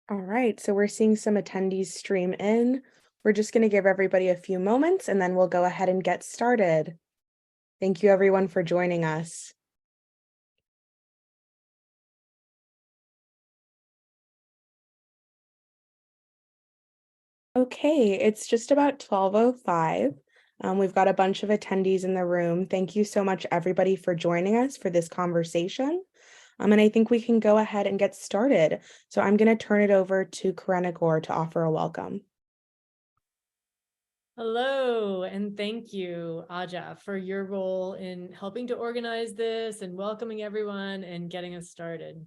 All right, so we're seeing some attendees stream in. We're just going to give everybody a few moments and then we'll go ahead and get started. Thank you everyone for joining us. Okay, it's just about 12:05. We've got a bunch of attendees in the room. Thank you so much everybody for joining us for this conversation. And I think we can go ahead and get started. So I'm going to turn it over to Karenna Gore to offer a welcome. Hello, and thank you, Aja, for your role in helping to organize this and welcoming everyone and getting us started.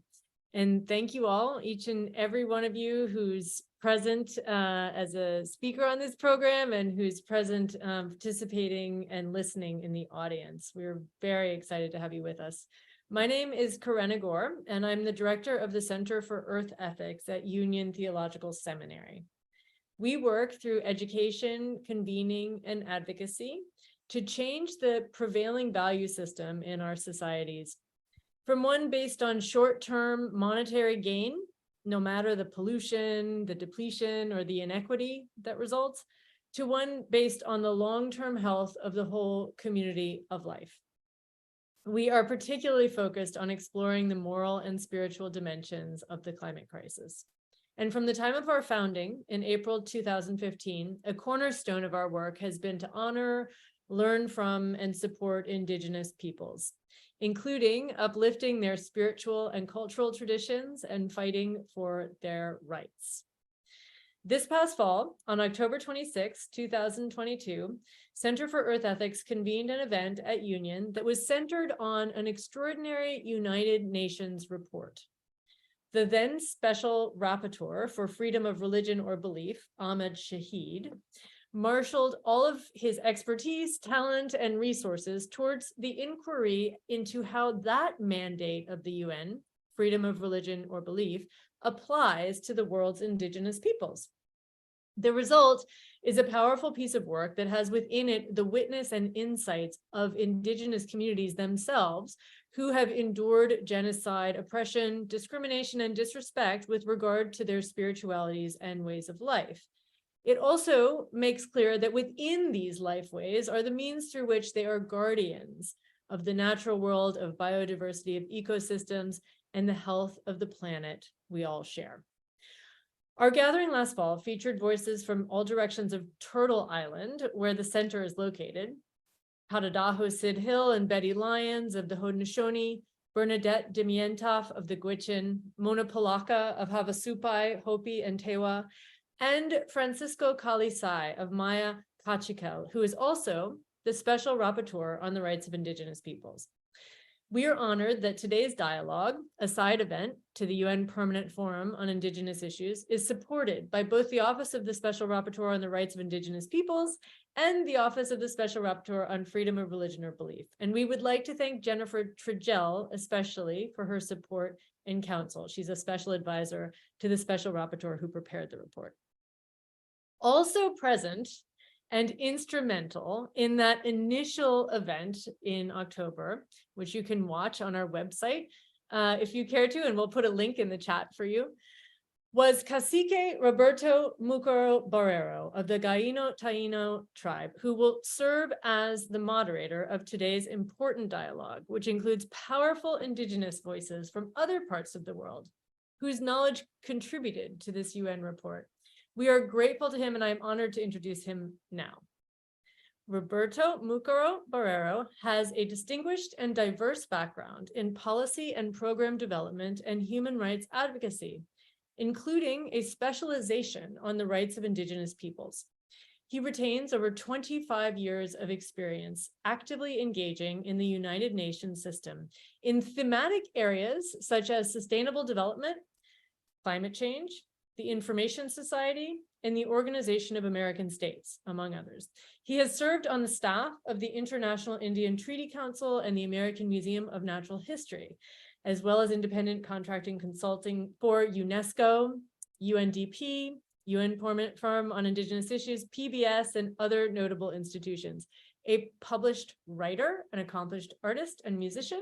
And thank you all, each and every one of you who's present as a speaker on this program and who's present participating and listening in the audience. We're very excited to have you with us. My name is Karenna Gore, and I'm the director of the Center for Earth Ethics at Union Theological Seminary. We work through education, convening, and advocacy to change the prevailing value system in our societies, from one based on short-term monetary gain, no matter the pollution, the depletion, or the inequity that results, to one based on the long-term health of the whole community of life. We are particularly focused on exploring the moral and spiritual dimensions of the climate crisis. And from the time of our founding in April 2015, a cornerstone of our work has been to honor, learn from, and support Indigenous peoples, including uplifting their spiritual and cultural traditions and fighting for their rights. This past fall, on October 26, 2022, Center for Earth Ethics convened an event at Union that was centered on an extraordinary United Nations report. The then Special Rapporteur for Freedom of Religion or Belief, Ahmed Shahid, marshaled all of his expertise, talent, and resources towards the inquiry into how that mandate of the UN, freedom of religion or belief, applies to the world's Indigenous peoples. The result is a powerful piece of work that has within it the witness and insights of Indigenous communities themselves who have endured genocide, oppression, discrimination, and disrespect with regard to their spiritualities and ways of life. It also makes clear that within these lifeways are the means through which they are guardians of the natural world, of biodiversity, of ecosystems, and the health of the planet we all share. Our gathering last fall featured voices from all directions of Turtle Island, where the center is located, Padadaho Sid Hill and Betty Lyons of the Haudenosaunee, Bernadette Dimientaf of the Gwich'in, Mona Palaka of Havasupai, Hopi, and Tewa, and Francisco Kalisai of Maya Kachikel, who is also the Special Rapporteur on the Rights of Indigenous Peoples. We are honored that today's dialogue, a side event to the UN Permanent Forum on Indigenous Issues, is supported by both the Office of the Special Rapporteur on the Rights of Indigenous Peoples and the Office of the Special Rapporteur on Freedom of Religion or Belief. And we would like to thank Jennifer Trigel especially for her support and counsel. She's a special advisor to the Special Rapporteur who prepared the report. Also present and instrumental in that initial event in October, which you can watch on our website if you care to, and we'll put a link in the chat for you, was Kasike Múkaro Borrero of the Guainía Taíno Tribe, who will serve as the moderator of today's important dialogue, which includes powerful Indigenous voices from other parts of the world, whose knowledge contributed to this UN report. We are grateful to him, and I am honored to introduce him now. Roberto Múkaro Borrero has a distinguished and diverse background in policy and program development and human rights advocacy, including a specialization on the rights of Indigenous peoples. He retains over 25 years of experience actively engaging in the United Nations system in thematic areas such as sustainable development, climate change, the Information Society, and the Organization of American States, among others. He has served on the staff of the International Indian Treaty Council and the American Museum of Natural History, as well as independent contracting consulting for UNESCO, UNDP, UN Permanent Forum on Indigenous Issues, PBS, and other notable institutions. A published writer, an accomplished artist and musician,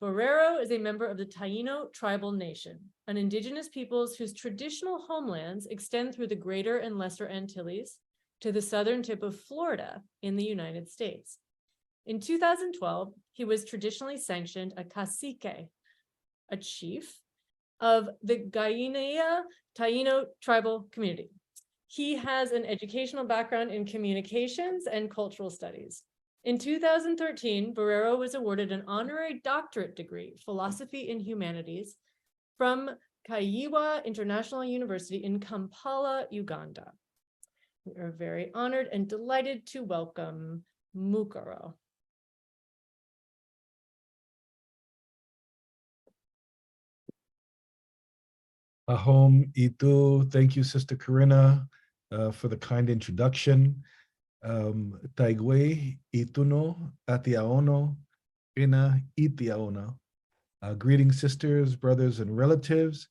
Borrero is a member of the Taíno tribal nation, an indigenous peoples whose traditional homelands extend through the Greater and Lesser Antilles to the southern tip of Florida in the United States. In 2012, he was traditionally sanctioned a cacique, a chief of the Guainía Taíno tribal community. He has an educational background in communications and cultural studies. In 2013, Borrero was awarded an honorary doctorate degree, philosophy in humanities, from Qivioq International University in Kampala, Uganda. We are very honored and delighted to welcome Múkaro. Ahom itu, thank you, Sister Karenna, for the kind introduction. Taigwe ituno atiaono ina itiaona. Greetings, sisters, brothers, and relatives.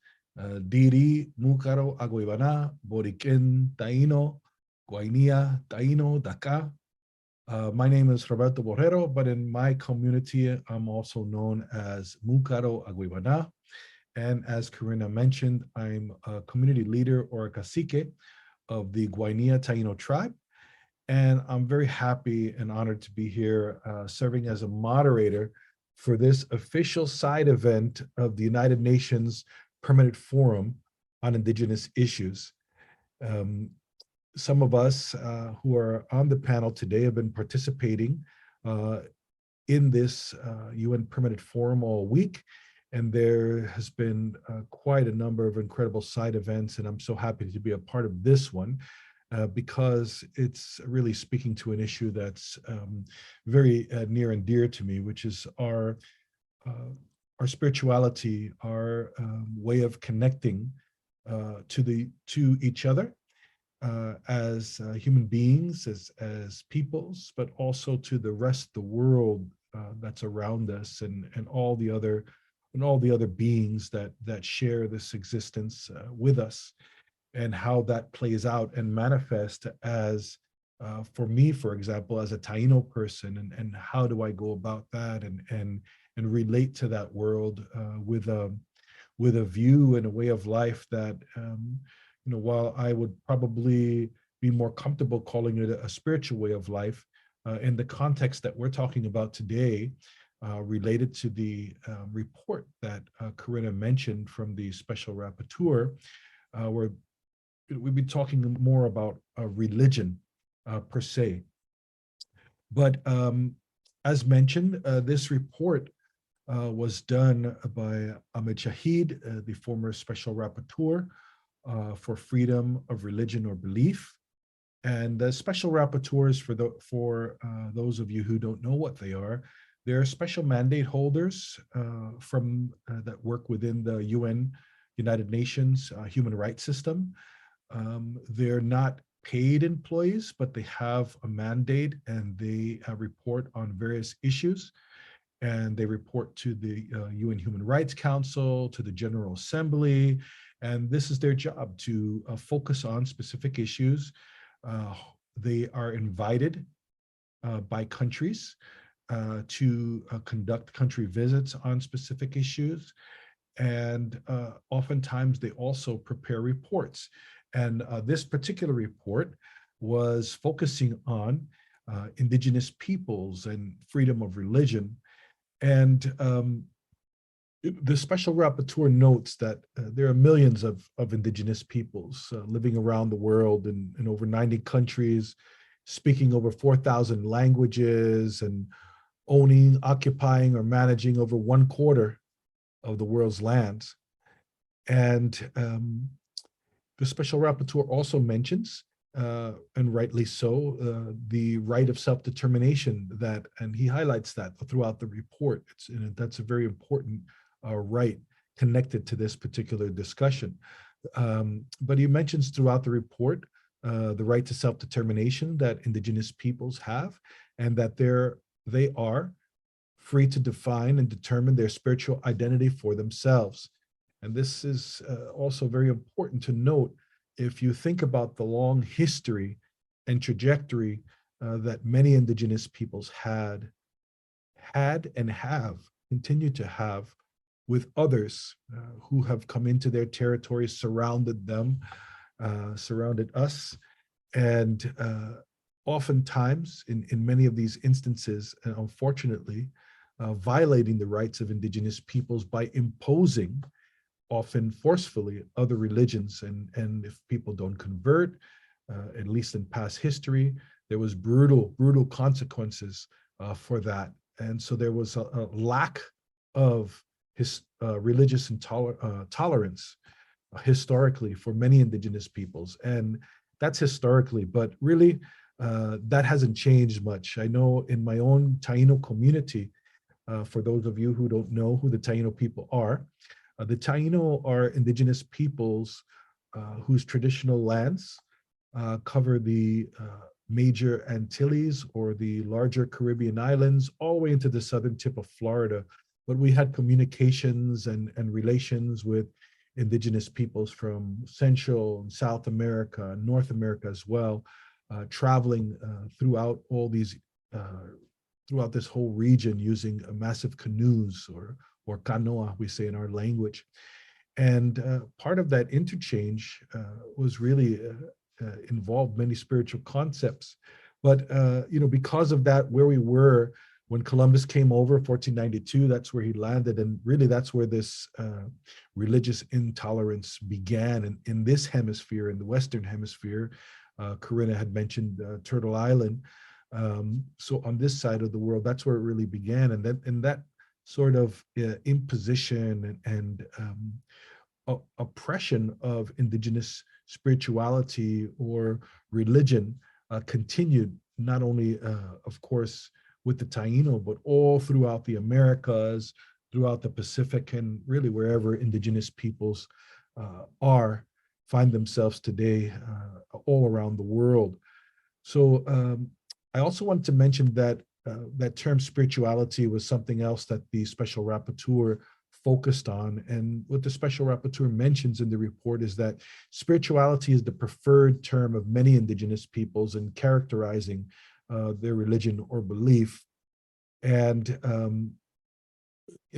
Diri Múkaro Aguibana, Borikin Taíno, Guainía Taíno Daka. My name is Roberto Borrero, but in my community, I'm also known as Múkaro Aguibana. And as Karenna mentioned, I'm a community leader or a cacique of the Guainía Taíno Tribe. And I'm very happy and honored to be here serving as a moderator for this official side event of the United Nations Permanent Forum on Indigenous Issues. Some of us who are on the panel today have been participating in this UN Permanent Forum all week. And there has been quite a number of incredible side events, and I'm so happy to be a part of this one because it's really speaking to an issue that's very near and dear to me, which is our spirituality, our way of connecting to each other as human beings, as peoples, but also to the rest of the world that's around us and all the other beings that share this existence with us, and how that plays out and manifests as, for me, for example, as a Taino person, and how do I go about that and relate to that world with a view and a way of life that, while I would probably be more comfortable calling it a spiritual way of life, in the context that we're talking about today, related to the report that Karenna mentioned from the Special Rapporteur, where we'll be talking more about religion per se. But as mentioned, this report was done by Ahmed Shahid, the former Special Rapporteur for freedom of religion or belief. And the Special Rapporteurs, for those of you who don't know what they are, they're special mandate holders from that work within the UN, United Nations human rights system. They're not paid employees, but they have a mandate and they report on various issues. And they report to the UN Human Rights Council, to the General Assembly. And this is their job to focus on specific issues. They are invited by countries to conduct country visits on specific issues. And oftentimes they also prepare reports. And this particular report was focusing on indigenous peoples and freedom of religion. And the Special Rapporteur notes that there are millions of indigenous peoples living around the world in over 90 countries, speaking over 4,000 languages, and owning, occupying, or managing over 1/4 of the world's lands. And the Special Rapporteur also mentions, and rightly so, the right of self-determination and he highlights that throughout the report. That's a very important right connected to this particular discussion. But he mentions throughout the report the right to self-determination that indigenous peoples have, and that they are free to define and determine their spiritual identity for themselves. And this is also very important to note if you think about the long history and trajectory that many indigenous peoples had and have continue to have with others who have come into their territory, surrounded them, surrounded us. And oftentimes, in many of these instances, and unfortunately, violating the rights of Indigenous peoples by imposing, often forcefully, other religions. And if people don't convert, at least in past history, there was brutal consequences for that. And so there was a lack of religious tolerance historically for many Indigenous peoples. And that's historically, but really that hasn't changed much. I know in my own Taino community, for those of you who don't know who the Taino people are, the Taino are Indigenous peoples whose traditional lands cover the major Antilles or the larger Caribbean islands, all the way into the southern tip of Florida. But we had communications and relations with Indigenous peoples from Central and South America, North America as well, traveling throughout all these, throughout this whole region using massive canoes or canoa, we say in our language. And part of that interchange was really involved many spiritual concepts. But because of that, where we were when Columbus came over, 1492, that's where he landed. And really that's where this religious intolerance began in this hemisphere, in the Western hemisphere. Karenna had mentioned Turtle Island. So on this side of the world, that's where it really began. And that sort of imposition and oppression of Indigenous spirituality or religion continued, not only, of course, with the Taino, but all throughout the Americas, throughout the Pacific, and really wherever Indigenous peoples find themselves today, all around the world. So I also wanted to mention that that term spirituality was something else that the Special Rapporteur focused on. And what the Special Rapporteur mentions in the report is that spirituality is the preferred term of many Indigenous peoples in characterizing their religion or belief. And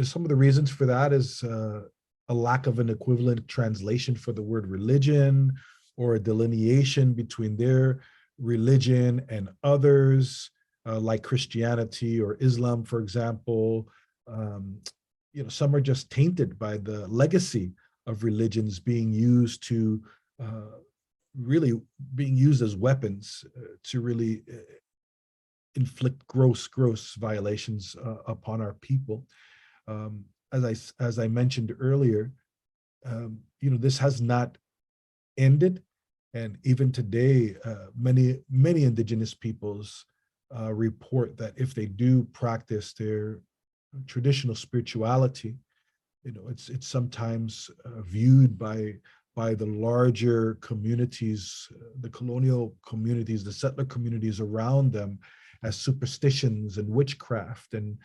some of the reasons for that is a lack of an equivalent translation for the word religion, or a delineation between their religion and others, like Christianity or Islam, for example. Some are just tainted by the legacy of religions being used to really being used as weapons to really inflict gross violations upon our people. As I mentioned earlier, this has not ended, and even today, many Indigenous peoples report that if they do practice their traditional spirituality, it's sometimes viewed by the larger communities, the colonial communities, the settler communities around them, as superstitions and witchcraft, and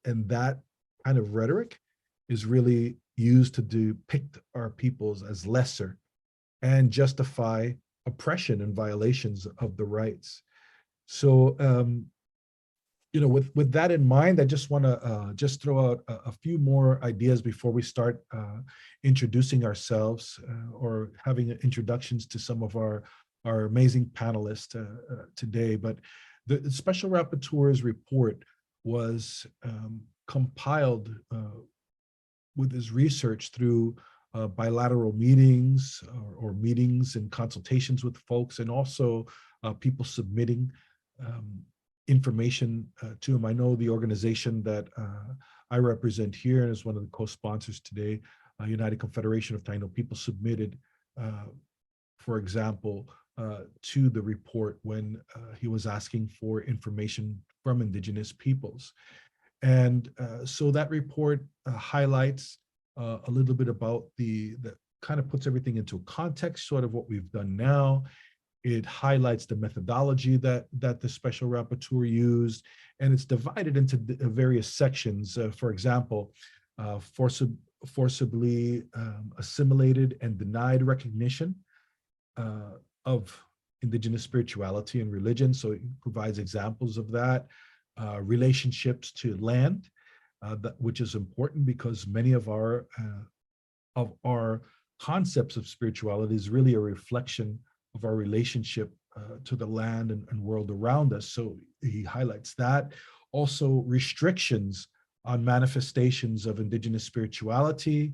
that kind of rhetoric is really used to depict our peoples as lesser and justify oppression and violations of the rights. So with that in mind, I just want to just throw out a few more ideas before we start introducing ourselves or having introductions to some of our amazing panelists today. But the Special Rapporteur's report was compiled with his research through bilateral meetings or meetings and consultations with folks, and also people submitting information to him. I know the organization that I represent here and is one of the co-sponsors today, United Confederation of Taino People, submitted, for example, to the report when he was asking for information from Indigenous peoples. And so that report highlights a little bit about that kind of puts everything into context, sort of what we've done now. It highlights the methodology that the Special Rapporteur used, and it's divided into various sections. For example, forcibly assimilated and denied recognition of Indigenous spirituality and religion. So it provides examples of that. Relationships to land, which is important because many of our concepts of spirituality is really a reflection of our relationship to the land and world around us. So he highlights that. Also, restrictions on manifestations of Indigenous spirituality,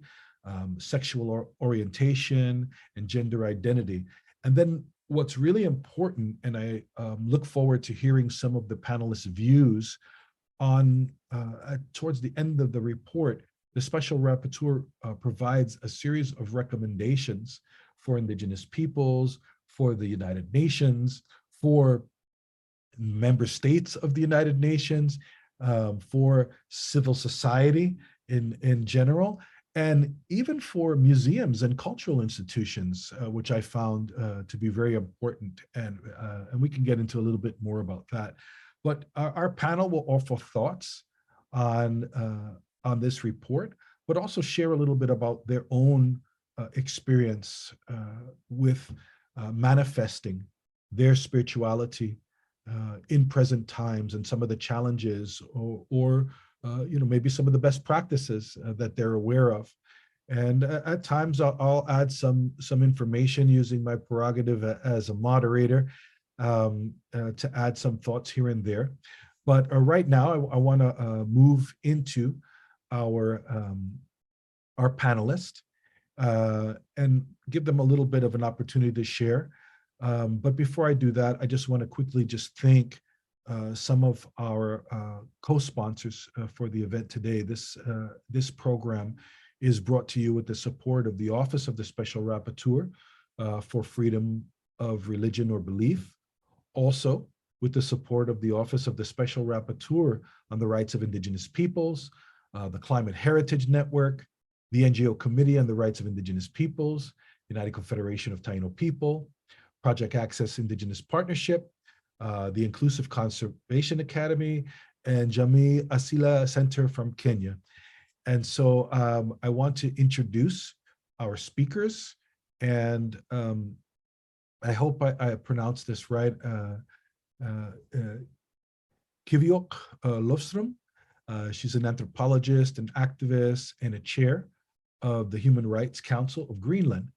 sexual orientation, and gender identity. And then what's really important, and I look forward to hearing some of the panelists' views on, towards the end of the report, the Special Rapporteur provides a series of recommendations for Indigenous peoples, for the United Nations, for member states of the United Nations, for civil society in general, and even for museums and cultural institutions, which I found to be very important. And we can get into a little bit more about that. But our panel will offer thoughts on this report, but also share a little bit about their own experience with manifesting their spirituality in present times, and some of the challenges or maybe some of the best practices that they're aware of. And at times I'll add some information using my prerogative as a moderator to add some thoughts here and there. But right now I want to move into our panelists and give them a little bit of an opportunity to share. But before I do that, I just want to quickly just thank some of our co-sponsors for the event today. This program is brought to you with the support of the Office of the Special Rapporteur for Freedom of Religion or Belief, also with the support of the Office of the Special Rapporteur on the Rights of Indigenous Peoples, the Climate Heritage Network, the NGO Committee on the Rights of Indigenous Peoples, United Confederation of Taino People, Project Access Indigenous Partnership, the Inclusive Conservation Academy, and Jamii Asilia Centre from Kenya. And so I want to introduce our speakers, and I hope I pronounced this right. Qivioq Løvstrøm. She's an anthropologist, an activist, and a chair of the Human Rights Council of Greenland.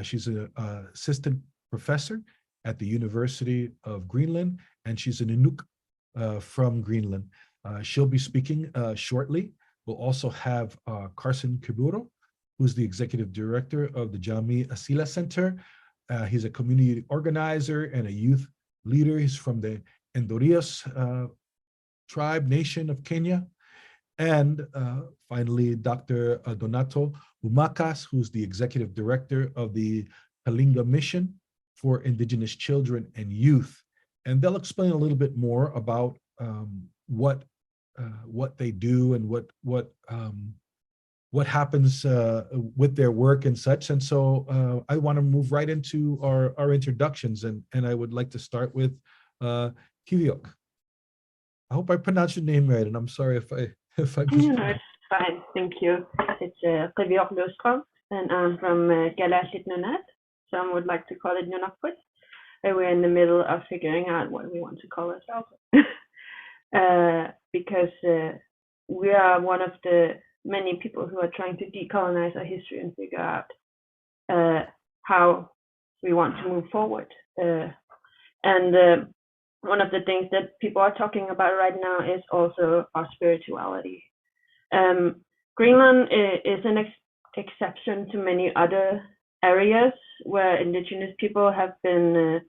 She's an assistant professor at the University of Greenland, and she's an Inuk from Greenland. She'll be speaking shortly. We'll also have Carson Kiburo, who's the executive director of the Jamii Asilia Centre. He's a community organizer and a youth leader. He's from the Endorias tribe nation of Kenya. And finally, Dr. Donato Umakas, who's the executive director of the Kalinga Mission for Indigenous Children and Youth. And they'll explain a little bit more about what they do and what happens with their work and such. And so I want to move right into our introductions, and I would like to start with Qivioq. I hope I pronounced your name right, and I'm sorry if I No, it's fine. Thank you. It's Qivioq Løvstrøm, and I'm from Galaslit Nunat. Some would like to call it Nunaput. We're in the middle of figuring out what we want to call ourselves. Because we are one of the many people who are trying to decolonize our history and figure out how we want to move forward. And one of the things that people are talking about right now is also our spirituality. Greenland is an exception to many other areas where Indigenous people have been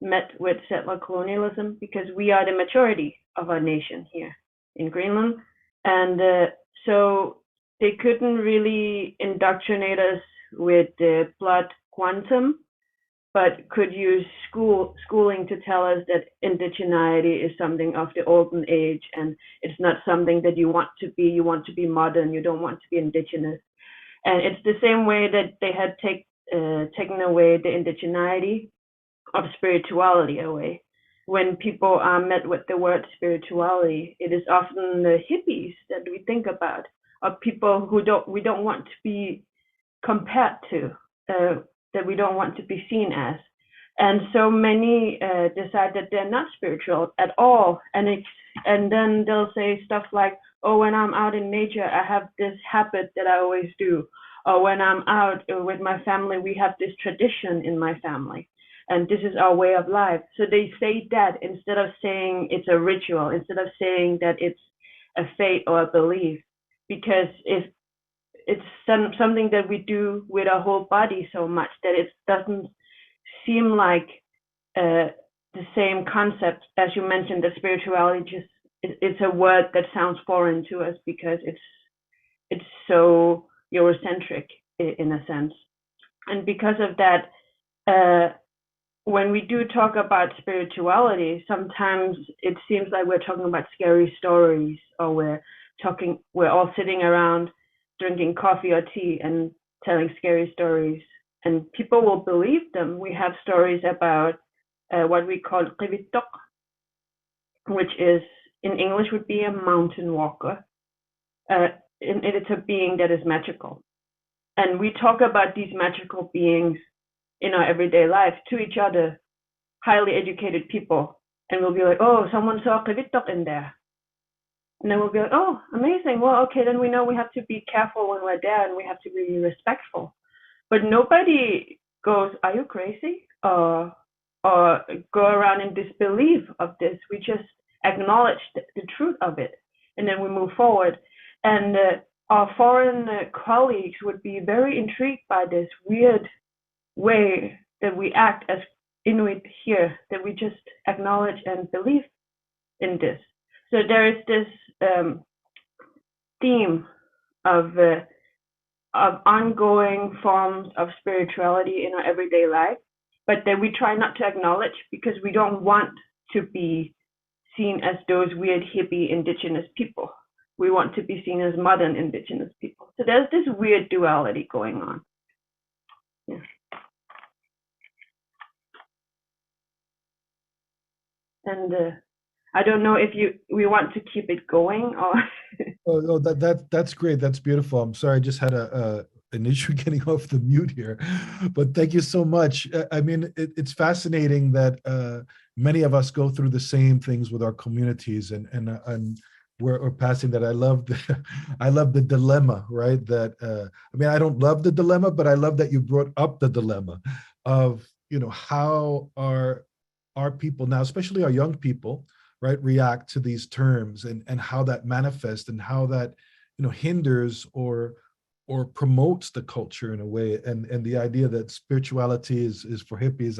met with settler colonialism, because we are the majority of our nation here in Greenland. And so they couldn't really indoctrinate us with the blood quantum, but could use schooling to tell us that indigeneity is something of the olden age, and it's not something that you want to be. You want to be modern. You don't want to be indigenous. And it's the same way that they had taken away the indigeneity of spirituality away. When people are met with the word spirituality, it is often the hippies that we think about, or people who we don't want to be compared to, that we don't want to be seen as. And so many decide that they're not spiritual at all, and then they'll say stuff like, or when I'm out in nature, I have this habit that I always do, or when I'm out with my family, we have this tradition in my family, and this is our way of life. So they say that instead of saying it's a ritual, instead of saying that it's a faith or a belief, because if it's something that we do with our whole body so much that it doesn't seem like the same concept as you mentioned, that spirituality just it's a word that sounds foreign to us because it's so Eurocentric in a sense. And because of that, when we do talk about spirituality, sometimes it seems like we're talking about scary stories, or we're all sitting around drinking coffee or tea and telling scary stories, and people will believe them. We have stories about what we call Qivioq, which is in English would be a mountain walker. And it's a being that is magical. And we talk about these magical beings in our everyday life to each other, highly educated people. And we'll be like, oh, someone saw Qivioq in there. And then we'll be like, oh, amazing. Well, okay, then we know we have to be careful when we're there and we have to be respectful. But nobody goes, are you crazy? Or go around in disbelief of this. We just acknowledge the truth of it, and then we move forward. And our foreign colleagues would be very intrigued by this weird way that we act as Inuit here, that we just acknowledge and believe in this. So there is this theme of ongoing forms of spirituality in our everyday life, but that we try not to acknowledge because we don't want to be seen as those weird hippie indigenous people. We want to be seen as modern indigenous people. So there's this weird duality going on. Yeah. And I don't know if we want to keep it going or. Oh, that's great. That's beautiful. I'm sorry, I just had an issue getting off the mute here, but thank you so much. I mean, it's fascinating that many of us go through the same things with our communities, and we're passing that. I love the dilemma, right? That I mean, I don't love the dilemma, but I love that you brought up the dilemma of, how our people now, especially our young people, right, react to these terms, and how that manifests, and how that hinders or promotes the culture in a way, and the idea that spirituality is for hippies.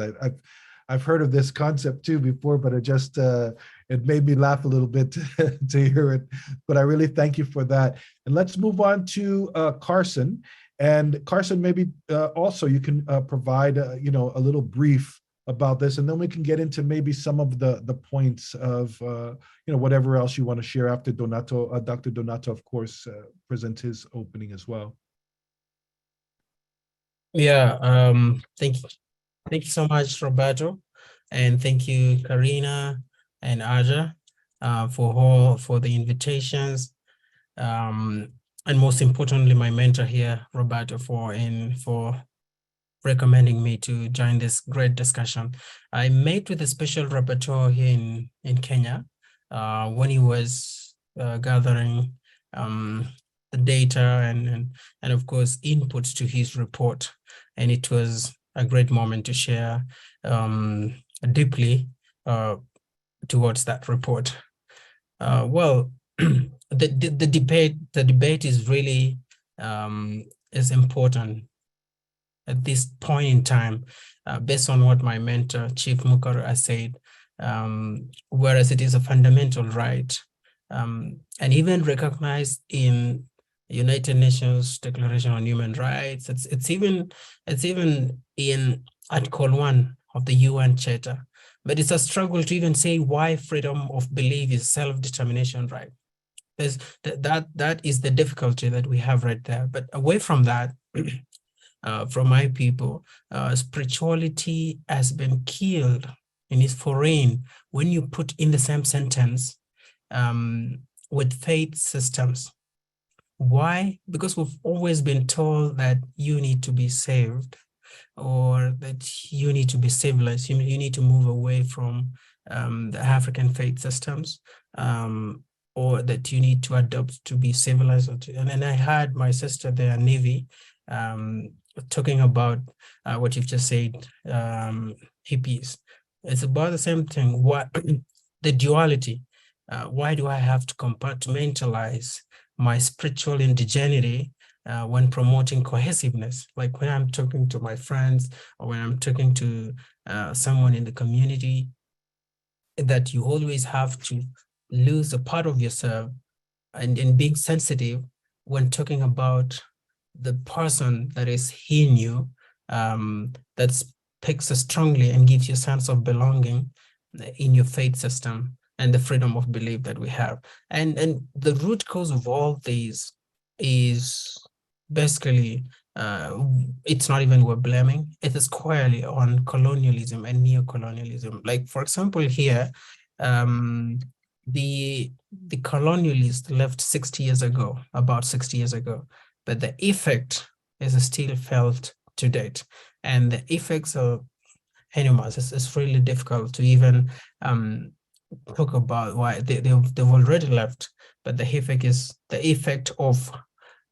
I've heard of this concept too before, but it made me laugh a little bit to hear it. But I really thank you for that. And let's move on to Carson. And Carson, maybe also you can provide a little brief about this, and then we can get into maybe some of the points of whatever else you want to share after Donato. Dr. Donato, of course, presents his opening as well. Yeah, thank you so much, Roberto, and thank you, Karenna and Aja, for the invitations, and most importantly, my mentor here, Roberto, for recommending me to join this great discussion. I met with a special rapporteur here in Kenya when he was gathering the data and of course inputs to his report, and it was a great moment to share deeply towards that report. Well, the debate is really is important at this point in time, based on what my mentor, Chief Múkaro, has said, whereas it is a fundamental right, and even recognized in United Nations Declaration on Human Rights. It's even in Article 1 of the UN Charter. But it's a struggle to even say why freedom of belief is self-determination right. That is the difficulty that we have right there. But away from that, from my people, spirituality has been killed and is foreign when you put in the same sentence with faith systems. Why? Because we've always been told that you need to be saved, or that you need to be civilized. You need to move away from the African faith systems. or that you need to adopt to be civilized. And then I had my sister there, Navy, talking about what you've just said, hippies. It's about the same thing. What the duality? Why do I have to compartmentalize my spiritual indigeneity when promoting cohesiveness? Like when I'm talking to my friends or when I'm talking to someone in the community, that you always have to lose a part of yourself and being sensitive when talking about the person that is in you, that speaks strongly and gives you a sense of belonging in your faith system and the freedom of belief that we have. And the root cause of all these is basically, it's not even we're blaming, it is squarely on colonialism and neocolonialism. Like, for example, here, the colonialists left 60 years ago, about 60 years ago, but the effect is still felt to date. And the effects of animals is really difficult to even talk about why they've already left, but the effect of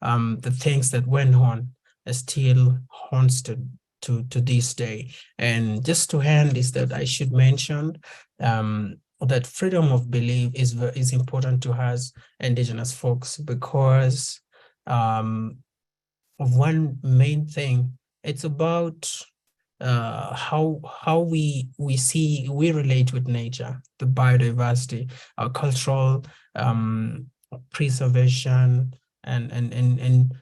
the things that went on still haunts to this day. And just to end is that I should mention that freedom of belief is important to us Indigenous folks, because of one main thing, it's about how we relate with nature, the biodiversity, our cultural preservation, and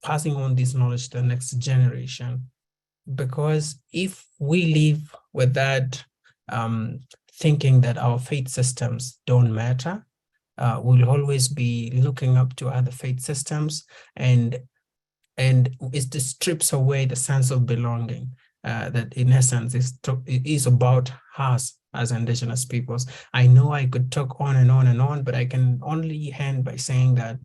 passing on this knowledge to the next generation. Because if we live with that thinking that our faith systems don't matter, we'll always be looking up to other faith systems, and it strips away the sense of belonging that in essence is about us as Indigenous peoples. I know I could talk on and on and on, but I can only end by saying that,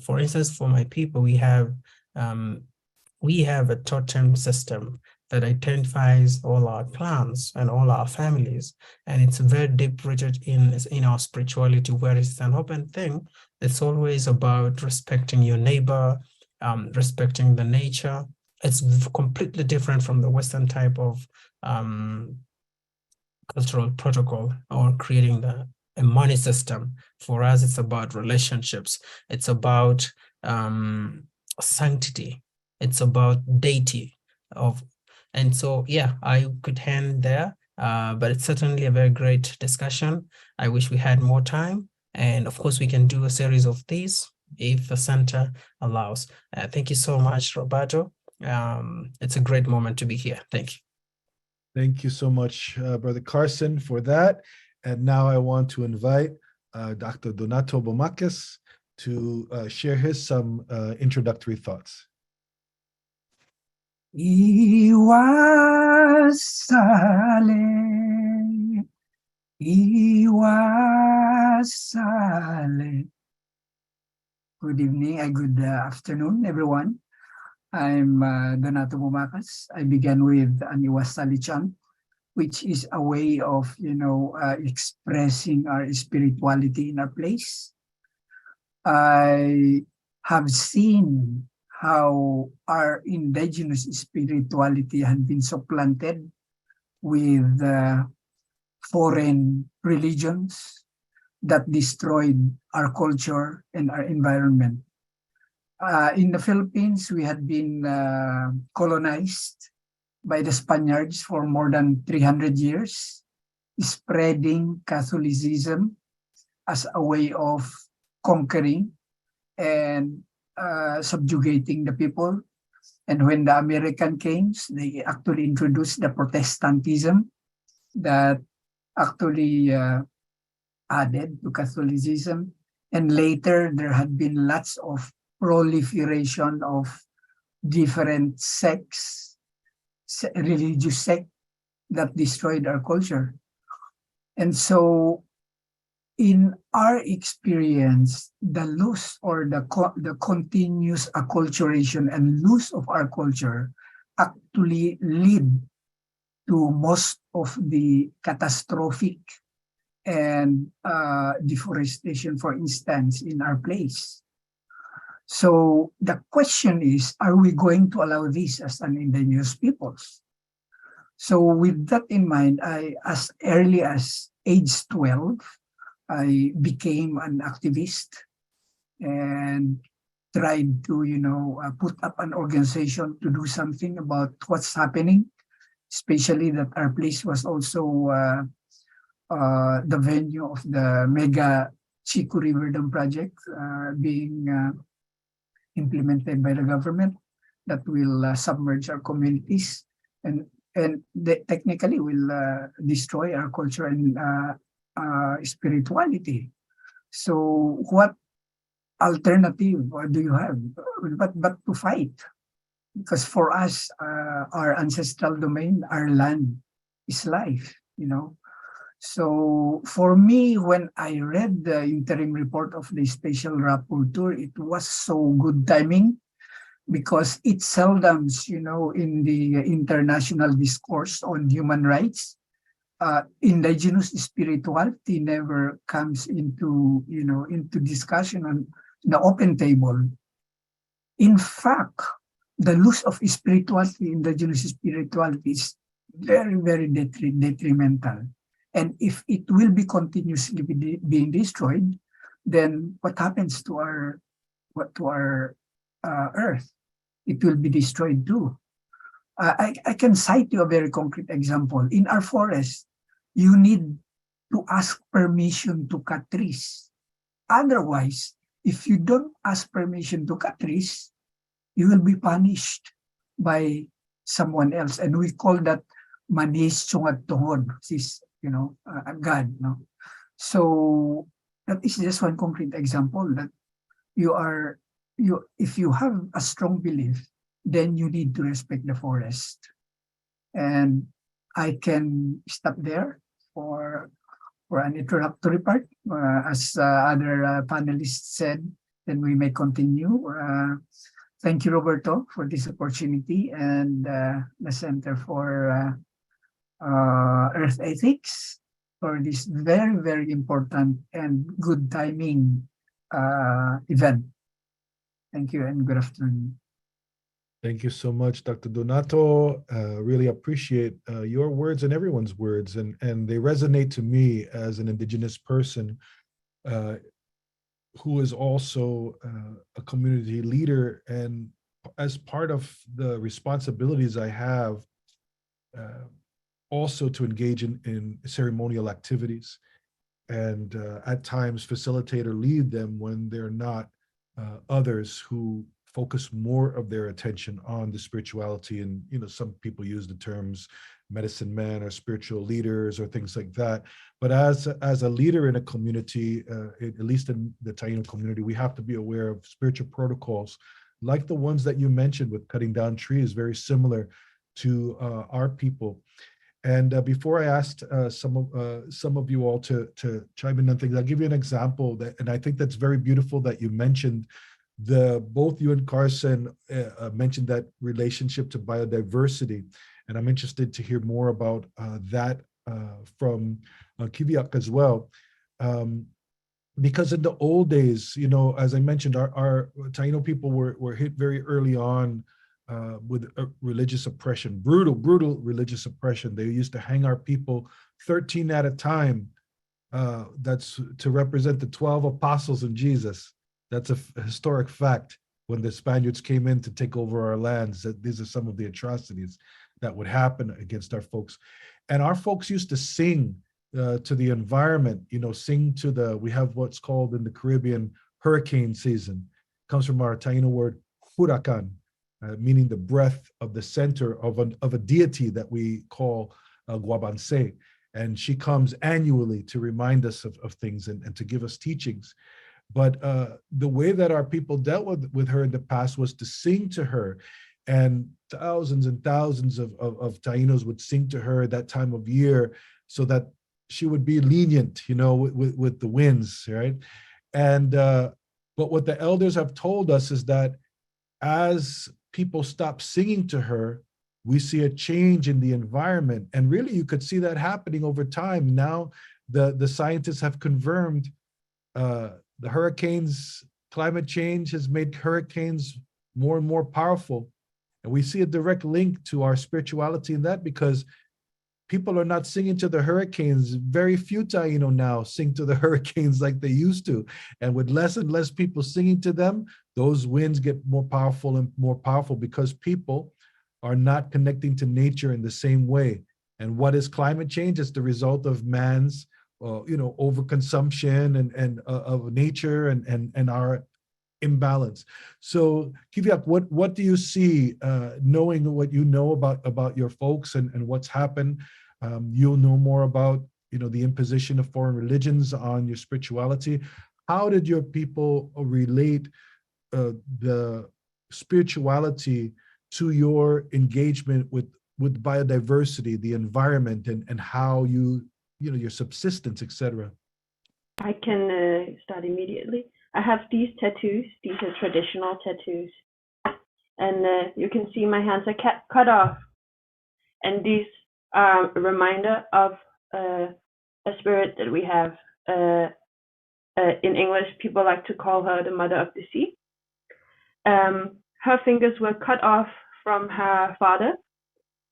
for instance, for my people, we have a totem system that identifies all our clans and all our families, and it's very deep rooted in our spirituality, where it's an open thing. It's always about respecting your neighbor, respecting the nature. It's completely different from the Western type of cultural protocol or creating a money system. For us, it's about relationships. It's about sanctity. It's about deity and so, yeah, I could end there, but it's certainly a very great discussion. I wish we had more time. And of course, we can do a series of these if the center allows. Thank you so much, Roberto. It's a great moment to be here. Thank you. Thank you so much, Brother Carson, for that. And now I want to invite Dr. Donato Bomakis to share some introductory thoughts. Iwasale. Good evening, good afternoon, everyone. I'm Donato Bomakis. I began with an Iwasali chant, which is a way of, expressing our spirituality in our place. I have seen how our indigenous spirituality had been supplanted with foreign religions that destroyed our culture and our environment. In the Philippines, we had been colonized by the Spaniards for more than 300 years, spreading Catholicism as a way of conquering and subjugating the people. And when the American came, they actually introduced the Protestantism that actually added to Catholicism. And later, there had been lots of proliferation of different sects, religious sects that destroyed our culture. And so, in our experience, the loss or the continuous acculturation and loss of our culture actually lead to most of the catastrophic and deforestation, for instance, in our place. So the question is, are we going to allow this as an indigenous peoples? So with that in mind, as early as age 12, I became an activist and tried to, put up an organization to do something about what's happening, especially that our place was also the venue of the mega Chico River Dam project being implemented by the government that will submerge our communities and technically will destroy our culture and spirituality. So what alternative do you have but to fight? Because for us, our ancestral domain, our land is life, So for me, when I read the interim report of the Special Rapporteur, it was so good timing because it seldom, in the international discourse on human rights, indigenous spirituality never comes into, into discussion on the open table. In fact, the loss of spirituality, indigenous spirituality is very, very detrimental. And if it will be continuously being destroyed, then what happens to our earth? It will be destroyed too. I can cite you a very concrete example. In our forest, you need to ask permission to cut trees. Otherwise, if you don't ask permission to cut trees, you will be punished by someone else. And we call that manis chungat tungod, which is, God. No? So that is just one concrete example that if you have a strong belief, then you need to respect the forest. And I can stop there for an introductory part. As other panelists said, then we may continue. Thank you, Roberto, for this opportunity and the Center for Earth Ethics for this very, very important and good timing event. Thank you and good afternoon. Thank you so much, Dr. Donato. Really appreciate your words and everyone's words, and they resonate to me as an Indigenous person who is also a community leader, and as part of the responsibilities I have also to engage in ceremonial activities and at times facilitate or lead them when they're not others who focus more of their attention on the spirituality. And, some people use the terms medicine men or spiritual leaders or things like that. But as a leader in a community, at least in the Taino community, we have to be aware of spiritual protocols like the ones that you mentioned with cutting down trees, very similar to our people. And before I asked some of you all to chime in on things, I'll give you an example and I think that's very beautiful that you mentioned. Both you and Carson mentioned that relationship to biodiversity, and I'm interested to hear more about that from Qivioq as well. Because in the old days, as I mentioned, our Taino people were hit very early on with religious oppression, brutal religious oppression. They used to hang our people 13 at a time. That's to represent the 12 apostles of Jesus. That's a historic fact. When the Spaniards came in to take over our lands, that these are some of the atrocities that would happen against our folks. And our folks used to sing to the environment, sing to we have what's called in the Caribbean hurricane season. It comes from our Taino word huracan, meaning the breath of the center of a deity that we call Guabanse. And she comes annually to remind us of things and to give us teachings. But the way that our people dealt with her in the past was to sing to her, and thousands and thousands of Tainos would sing to her that time of year so that she would be lenient, with the winds, right? And but what the elders have told us is that as people stop singing to her, we see a change in the environment. And really, you could see that happening over time. Now, the scientists have confirmed the hurricanes, climate change has made hurricanes more and more powerful. And we see a direct link to our spirituality in that, because people are not singing to the hurricanes. Very few Taino now sing to the hurricanes like they used to. And with less and less people singing to them, those winds get more powerful and more powerful, because people are not connecting to nature in the same way. And what is climate change? It's the result of man's overconsumption and of nature and our imbalance. So Qivioq, what do you see, knowing what you know about your folks and what's happened? You'll know more about the imposition of foreign religions on your spirituality. How did your people relate the spirituality to your engagement with biodiversity, the environment, and how your subsistence, etc.? I can start immediately. I have these tattoos. These are traditional tattoos. And you can see my hands are cut off. And these are a reminder of a spirit that we have. In English, people like to call her the mother of the sea. Her fingers were cut off from her father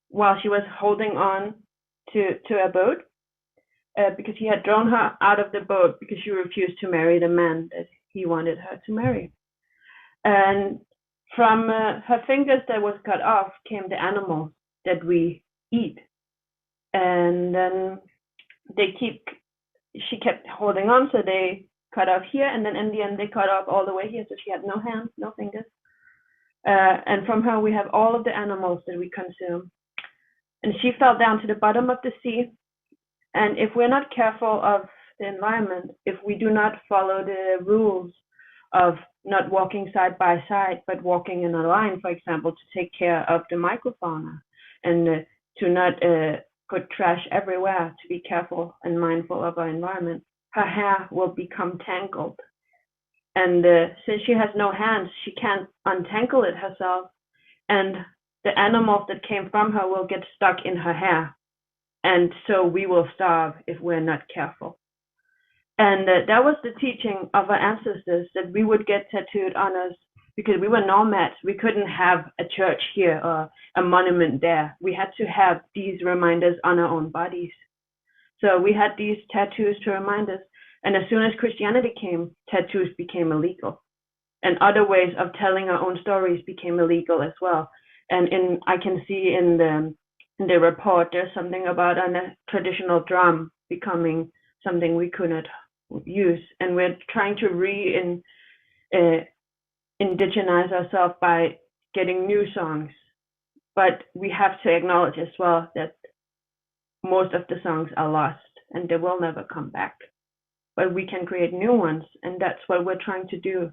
while she was holding on to a boat, because he had thrown her out of the boat because she refused to marry the man that he wanted her to marry. And from her fingers that was cut off came the animals that we eat. And then she kept holding on, so they cut off here, and then in the end they cut off all the way here, so she had no hands, no fingers. And from her we have all of the animals that we consume. And she fell down to the bottom of the sea. And if we're not careful of the environment, if we do not follow the rules of not walking side by side, but walking in a line, for example, to take care of the microfauna, and to not put trash everywhere, to be careful and mindful of our environment, her hair will become tangled. And since she has no hands, she can't untangle it herself. And the animals that came from her will get stuck in her hair. And so we will starve if we're not careful. And that was the teaching of our ancestors, that we would get tattooed on us because we were nomads. We couldn't have a church here or a monument there. We had to have these reminders on our own bodies. So we had these tattoos to remind us. And as soon as Christianity came, tattoos became illegal. And other ways of telling our own stories became illegal as well. And I can see in the report, there's something about a traditional drum becoming something we could not use. And we're trying to indigenize ourselves by getting new songs. But we have to acknowledge as well that most of the songs are lost and they will never come back. But we can create new ones, and that's what we're trying to do.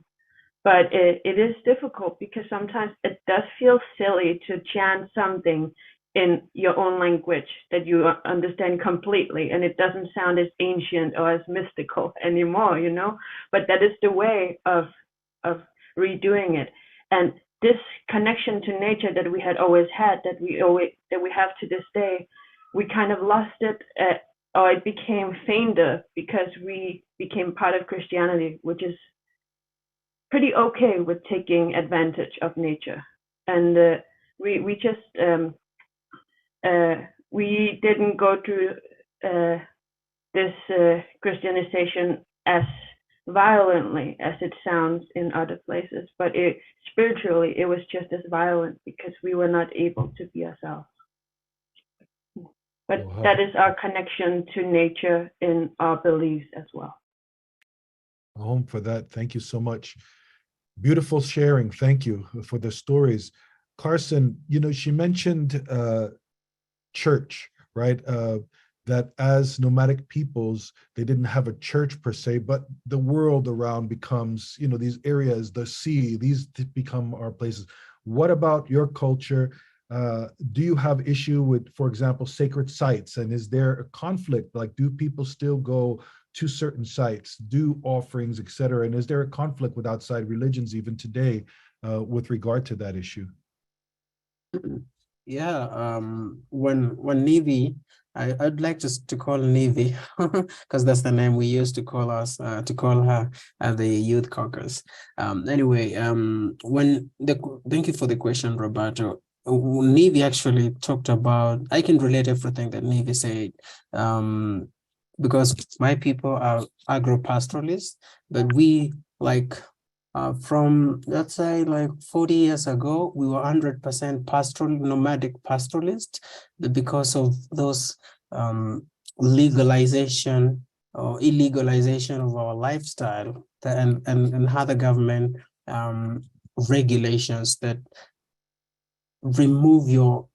But it is difficult because sometimes it does feel silly to chant something in your own language that you understand completely, and it doesn't sound as ancient or as mystical anymore, But that is the way of redoing it. And this connection to nature that we had always had, that we have to this day, we kind of lost it, or it became fainter because we became part of Christianity, which is pretty okay with taking advantage of nature. And we just we didn't go through this Christianization as violently as it sounds in other places, but spiritually it was just as violent because we were not able to be ourselves. But that is our connection to nature in our beliefs as well. Home for that. Thank you so much. Beautiful sharing. Thank you for the stories. Carson, she mentioned church, right? That as nomadic peoples, they didn't have a church per se, but the world around becomes, these areas, the sea, these become our places. What about your culture? Do you have issue with, for example, sacred sites? And is there a conflict? Like, do people still go to certain sites, do offerings, etc.? And is there a conflict with outside religions even today with regard to that issue? Yeah, when Nivi I'd like to call Navy because that's the name we used to call us, to call her at the youth caucus. Anyway, thank you for the question, Roberto. Navy actually talked about, I can relate everything that Navy said, because my people are agro-pastoralists, but we from, let's say, like 40 years ago, we were 100% pastoral, nomadic pastoralist, but because of those legalization or illegalization of our lifestyle and other government regulations that remove your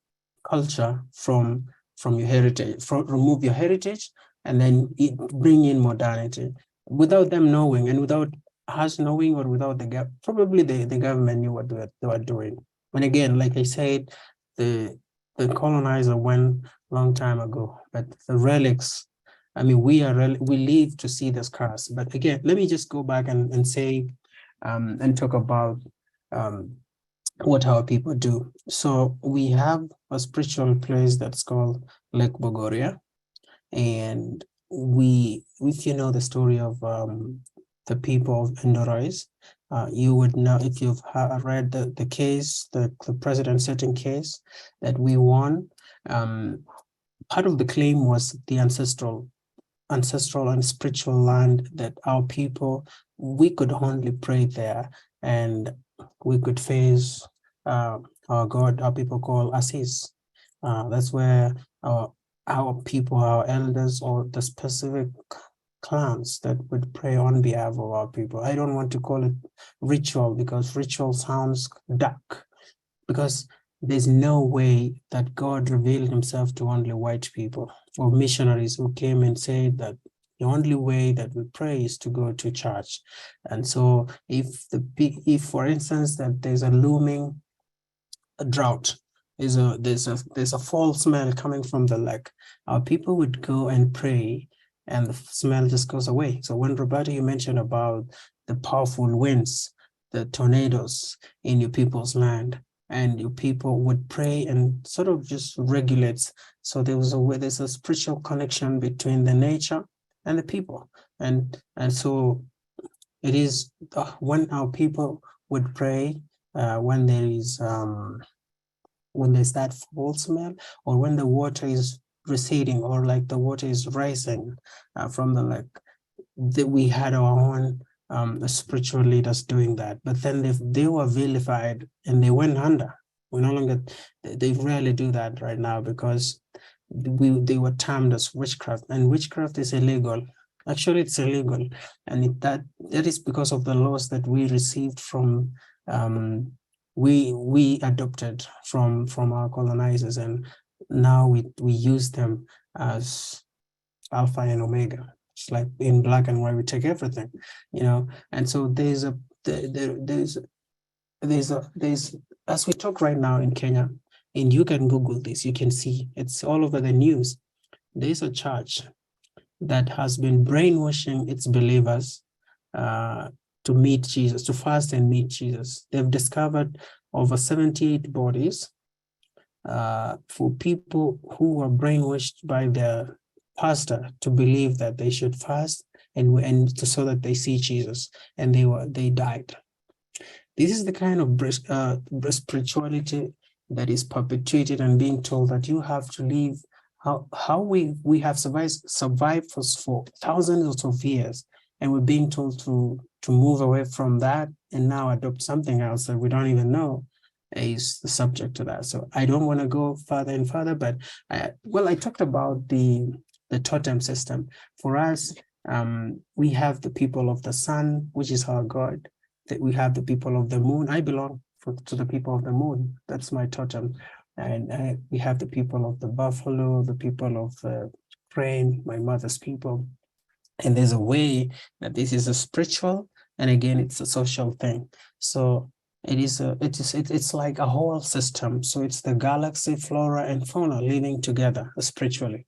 culture from your heritage, remove your heritage, and then bring in modernity without them knowing, and without us knowing, or without probably the government knew what they were doing. And again, like I said, the colonizer went a long time ago, but the relics, I mean, we live to see the scars. But again, let me just go back and say and talk about what our people do. So we have a spiritual place that's called Lake Bogoria, and if you know the story of the people of Indorese, you would know, if you've read the case, the precedent setting case that we won. Part of the claim was the ancestral and spiritual land that our people, we could only pray there, and we could face our God, our people call Assis. That's where our people, our elders, or the specific clans that would pray on behalf of our people. I don't want to call it ritual, because ritual sounds dark, because there's no way that God revealed himself to only white people or missionaries who came and said that the only way that we pray is to go to church. And so if for instance, that there's a looming drought, there's a foul smell coming from the lake, our people would go and pray, and the smell just goes away. So when, Roberto, you mentioned about the powerful winds, the tornadoes in your people's land, and your people would pray and sort of just regulates. So there's a spiritual connection between the nature and the people. And so it is when our people would pray, when there's that foul smell, or when the water is receding, or like the water is rising from the lake, that we had our own spiritual leaders doing that. But then they were vilified and they went under. We no longer, they rarely do that right now, because they were termed as witchcraft, and witchcraft is illegal. Actually, it's illegal, and that is because of the laws that we received from we adopted from our colonizers, and now we use them as alpha and omega. It's like in black and white, we take everything, and so there's as we talk right now in Kenya, and you can Google this, you can see it's all over the news. There's a church that has been brainwashing its believers to meet Jesus, to fast and meet Jesus. They've discovered over 78 bodies for people who were brainwashed by their pastor to believe that they should fast and so that they see Jesus, and they died. This is the kind of spirituality that is perpetuated and being told that you have to live how we have survived for thousands of years, and we're being told to move away from that and now adopt something else that we don't even know is the subject to that. So I don't want to go further and further, but I talked about the totem system. For us, we have the people of the sun, which is our God. That we have the people of the moon. I belong to the people of the moon. That's my totem. And we have the people of the buffalo, the people of the crane, my mother's people. And there's a way that this is a spiritual, and again, it's a social thing. So it's like a whole system. So it's the galaxy, flora and fauna living together spiritually.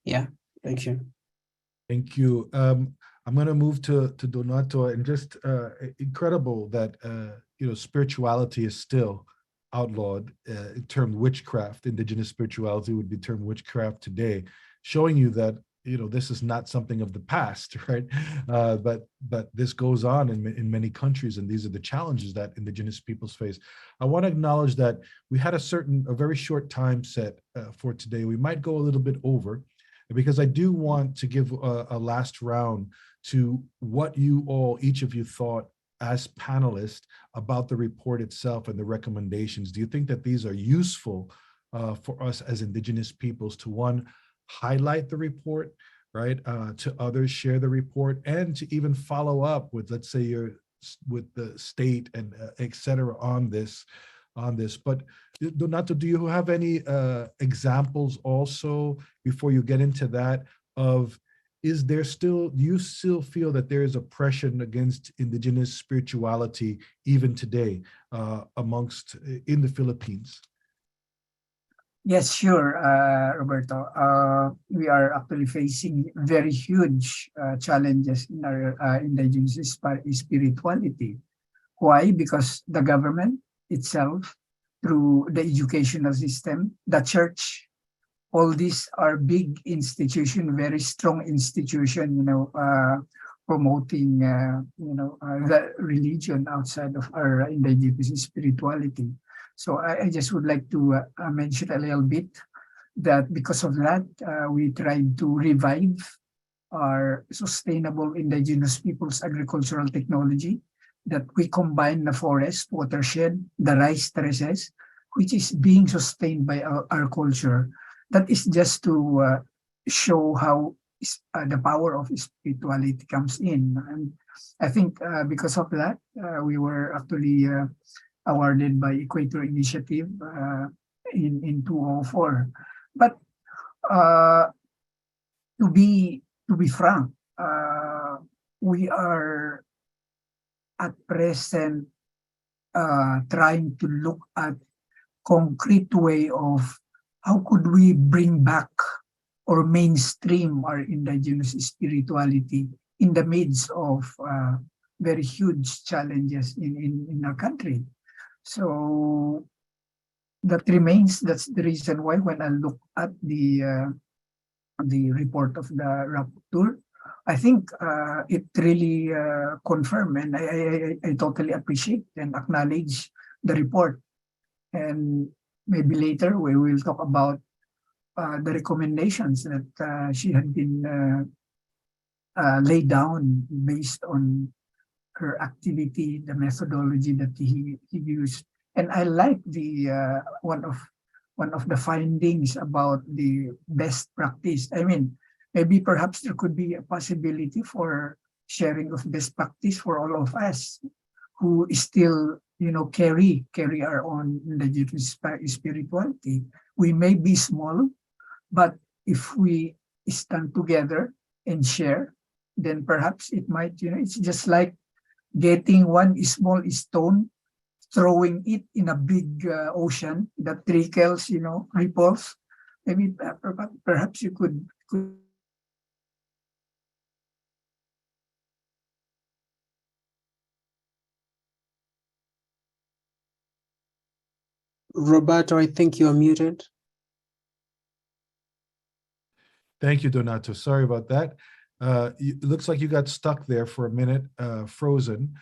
Yeah, thank you. Thank you. I'm going to move to Donato, and just incredible that spirituality is still outlawed, termed witchcraft. Indigenous spirituality would be termed witchcraft today. showing you that, you know, this is not something of the past, right? But this goes on in many countries, and these are the challenges that Indigenous peoples face. I want to acknowledge that we had a very short time set for today. We might go a little bit over, because I do want to give a last round to what you all, each of you, thought as panelists about the report itself and the recommendations. Do you think that these are useful for us as Indigenous peoples to, one, highlight the report, right? To others, share the report, and to even follow up with, let's say, with the state and et cetera on this. But Donato, do you have any examples also, before you get into that, of do you still feel that there is oppression against Indigenous spirituality even today in the Philippines? Yes, sure, Roberto. We are actually facing very huge challenges in our Indigenous spirituality. Why? Because the government itself, through the educational system, the church, all these are big institution, very strong institution, promoting, the religion outside of our Indigenous spirituality. So I just would like to mention a little bit that because of that, we tried to revive our sustainable Indigenous people's agricultural technology, that we combine the forest, watershed, the rice terraces, which is being sustained by our culture. That is just to show how the power of spirituality comes in. And I think because of that, we were actually awarded by Equator Initiative in 2004. But to be frank, we are at present trying to look at concrete way of how could we bring back or mainstream our Indigenous spirituality in the midst of very huge challenges in our country. So that's the reason why when I look at the report of the rapporteur, I think it really confirmed, and I totally appreciate and acknowledge the report. And maybe later we will talk about the recommendations that she had been laid down based on her activity, the methodology that he used. And I like the one of the findings about the best practice. I mean, maybe perhaps there could be a possibility for sharing of best practice for all of us who still, carry our own Indigenous spirituality. We may be small, but if we stand together and share, then perhaps it might, it's just like getting one small stone, throwing it in a big ocean that trickles, ripples. Maybe perhaps you could. Roberto, I think you're muted. Thank you, Donato. Sorry about that. It looks like you got stuck there for a minute, frozen,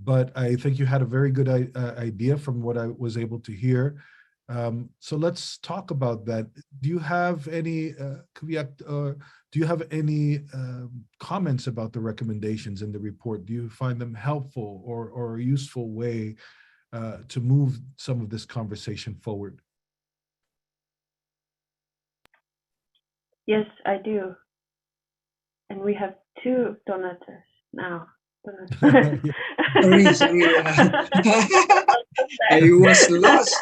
but I think you had a very good idea from what I was able to hear. So let's talk about that. Do you have any, Qivioq, do you have any comments about the recommendations in the report? Do you find them helpful or a useful way to move some of this conversation forward? Yes, I do. And we have two Donatas now. Sorry. I was lost.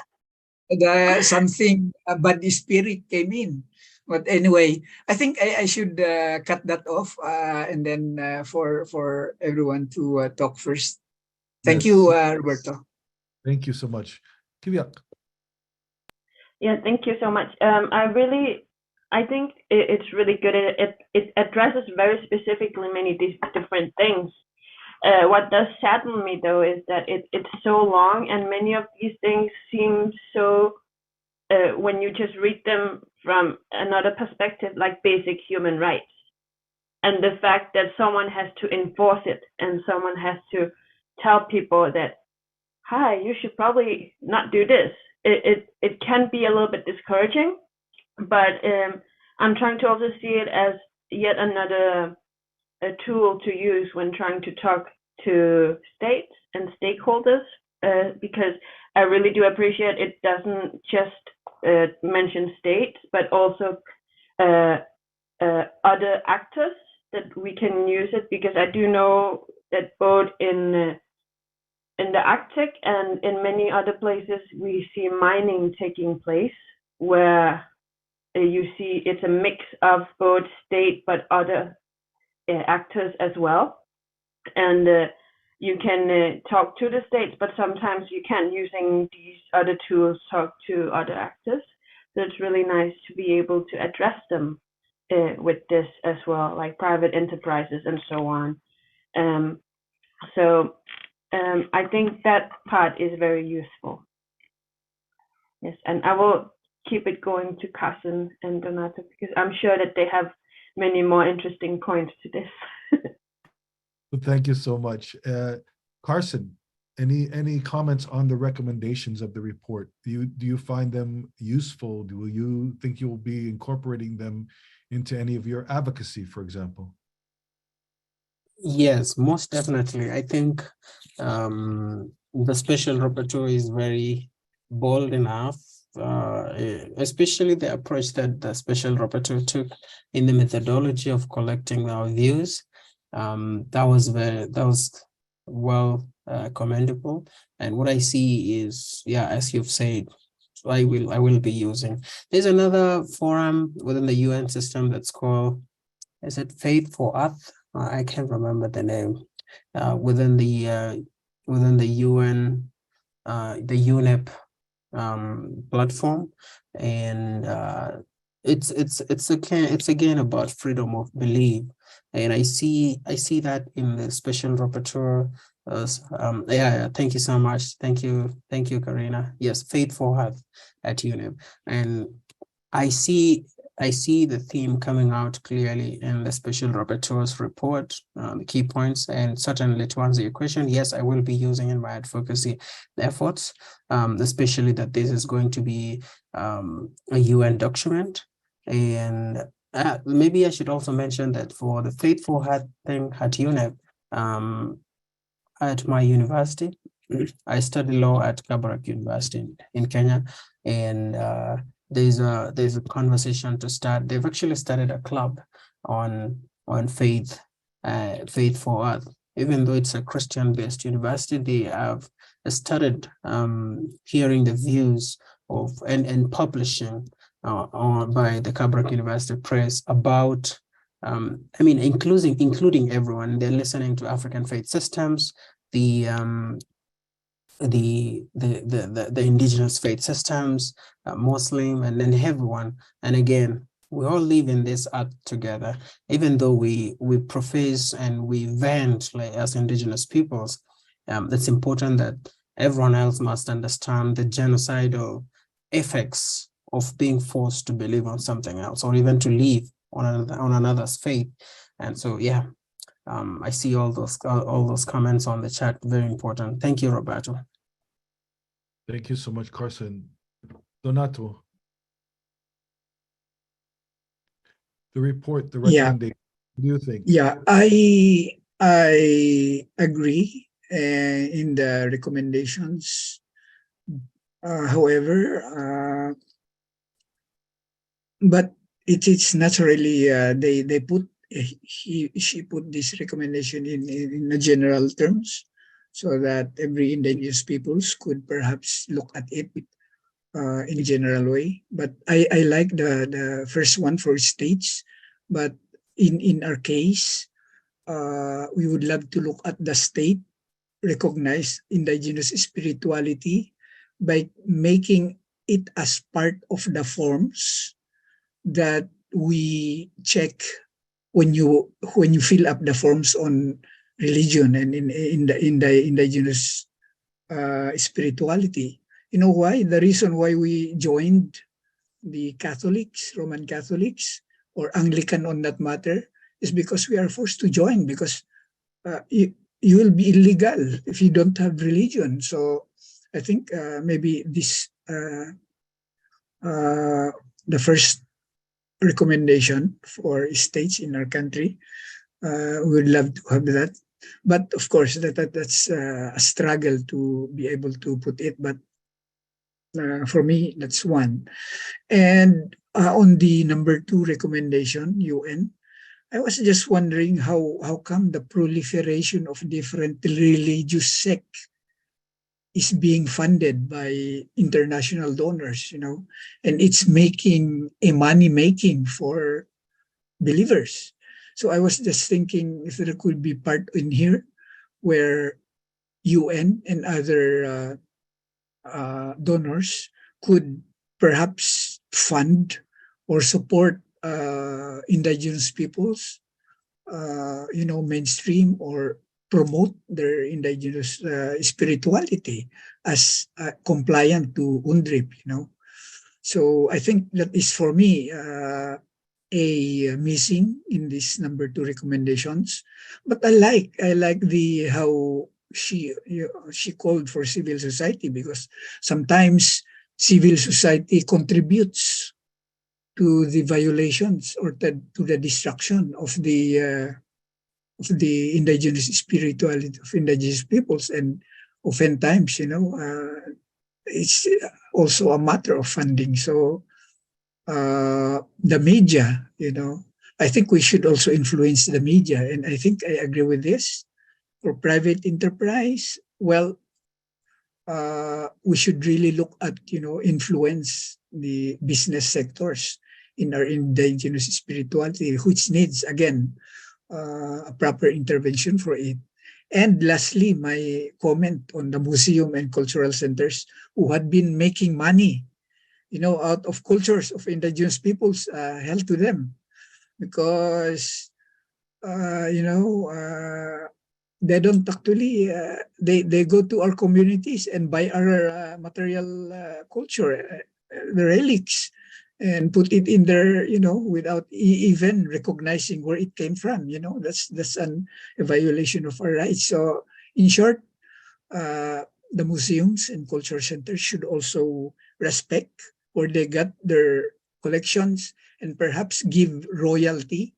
Something, but the spirit came in. But anyway, I think I should cut that off and then for everyone to talk first. Thank you, Roberto. Thank you so much. Qivioq. Yeah, thank you so much. I think it's really good. It addresses very specifically many different things. What does sadden me though is that it's so long, and many of these things seem so, when you just read them from another perspective, like basic human rights. And the fact that someone has to enforce it and someone has to tell people that, hi, you should probably not do this. It can be a little bit discouraging, but I'm trying to also see it as yet another tool to use when trying to talk to states and stakeholders, because I really do appreciate it doesn't just mention states, but also other actors that we can use it, because I do know that both in the Arctic and in many other places we see mining taking place, where you see it's a mix of both state but other actors as well. And you can talk to the states, but sometimes you can, using these other tools, talk to other actors. So it's really nice to be able to address them with this as well, like private enterprises and so on. I think that part is very useful. Yes, and I will keep it going to Carson and Donato, because I'm sure that they have many more interesting points to this. Well, thank you so much. Carson, any comments on the recommendations of the report? Do you find them useful? Do you think you'll be incorporating them into any of your advocacy, for example? Yes, most definitely. I think the special rapporteur is very bold enough, especially the approach that the special rapporteur took in the methodology of collecting our views. That was well commendable. And what I see is, yeah, as you've said, I will be using. There's another forum within the UN system that's called, is it Faith for Earth? I can't remember the name. Within the UN, the UNEP platform, and it's again about freedom of belief, and I see that in the special rapporteur. Yeah, thank you so much. Thank you, Karenna. Yes, Faith for Earth at UNEP, and I see the theme coming out clearly in the special rapporteur's report, the key points, and certainly to answer your question, yes, I will be using in my advocacy efforts, especially that this is going to be a UN document. And maybe I should also mention that for the Faith for Earth thing at UNEP, at my university, I study law at Qivioq University in Kenya, and there's a conversation to start. They've actually started a club on faith for Earth. Even though it's a Christian-based university, they have started hearing the views of and publishing by the Qivioq University Press about, including everyone. They're listening to African faith systems, the indigenous faith systems, Muslim, and then everyone. And again, we all live in this earth together. Even though we profess and we vent like as indigenous peoples, it's important that everyone else must understand the genocidal effects of being forced to believe on something else, or even to live on another's faith. And so, yeah. I see all those comments on the chat. Very important. Thank you, Roberto. Thank you so much, Carson. Donato. The report, the recommendation. What do you think? Yeah, I agree in the recommendations. However, but it's naturally they put she put this recommendation in the general terms, so that every indigenous peoples could perhaps look at it in a general way. But I like the first one for states. But in our case, we would love to look at the state recognize indigenous spirituality by making it as part of the forms that we check when you fill up the forms on religion and in the indigenous spirituality. You know why? The reason why we joined the Catholics, Roman Catholics, or Anglican on that matter, is because we are forced to join because you will be illegal if you don't have religion. So I think maybe this the first recommendation for states in our country. We would love to have that. But of course, that's a struggle to be able to put it. But for me, that's one. And on the number 2 recommendation, UN, I was just wondering how come the proliferation of different religious sects is being funded by international donors, and it's making a money making for believers. So I was just thinking if there could be part in here where UN and other donors could perhaps fund or support indigenous peoples, mainstream or promote their indigenous spirituality as compliant to UNDRIP, So I think that is for me a missing in this number 2 recommendations. But I like the how she called for civil society, because sometimes civil society contributes to the violations or to the destruction of the indigenous spirituality of indigenous peoples, and oftentimes, it's also a matter of funding. So the media, I think we should also influence the media, and I think I agree with this. For private enterprise, well, we should really look at, influence the business sectors in our indigenous spirituality, which needs, again, a proper intervention for it. And lastly, my comment on the museum and cultural centers who had been making money, out of cultures of indigenous peoples, held to them, because, they don't actually, they go to our communities and buy our material culture, the relics, and put it in there, without even recognizing where it came from. That's a violation of our rights. So in short, the museums and culture centers should also respect where they got their collections, and perhaps give royalty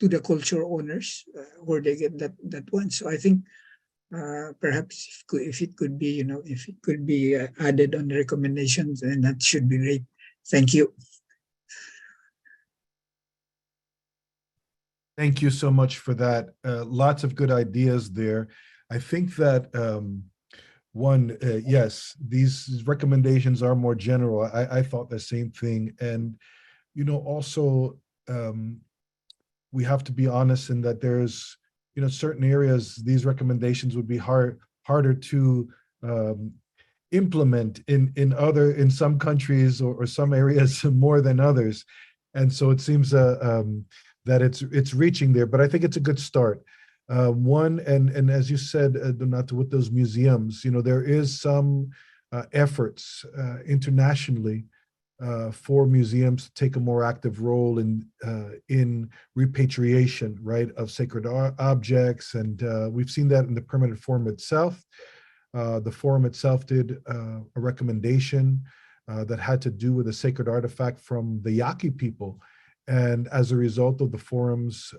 to the culture owners where they get that one. So I think perhaps if it could be, if it could be added on the recommendations, then that should be great. Thank you. Thank you so much for that. Lots of good ideas there. I think that yes, these recommendations are more general. I thought the same thing. And, also we have to be honest in that there's, certain areas, these recommendations would be harder to implement in some countries or some areas more than others. And so it seems that it's reaching there, but I think it's a good start. One, and as you said, Donato, with those museums, there is some efforts internationally for museums to take a more active role in repatriation, right, of sacred objects, and we've seen that in the permanent forum itself. The forum itself did a recommendation that had to do with a sacred artifact from the Yaqui people, and as a result of the forum's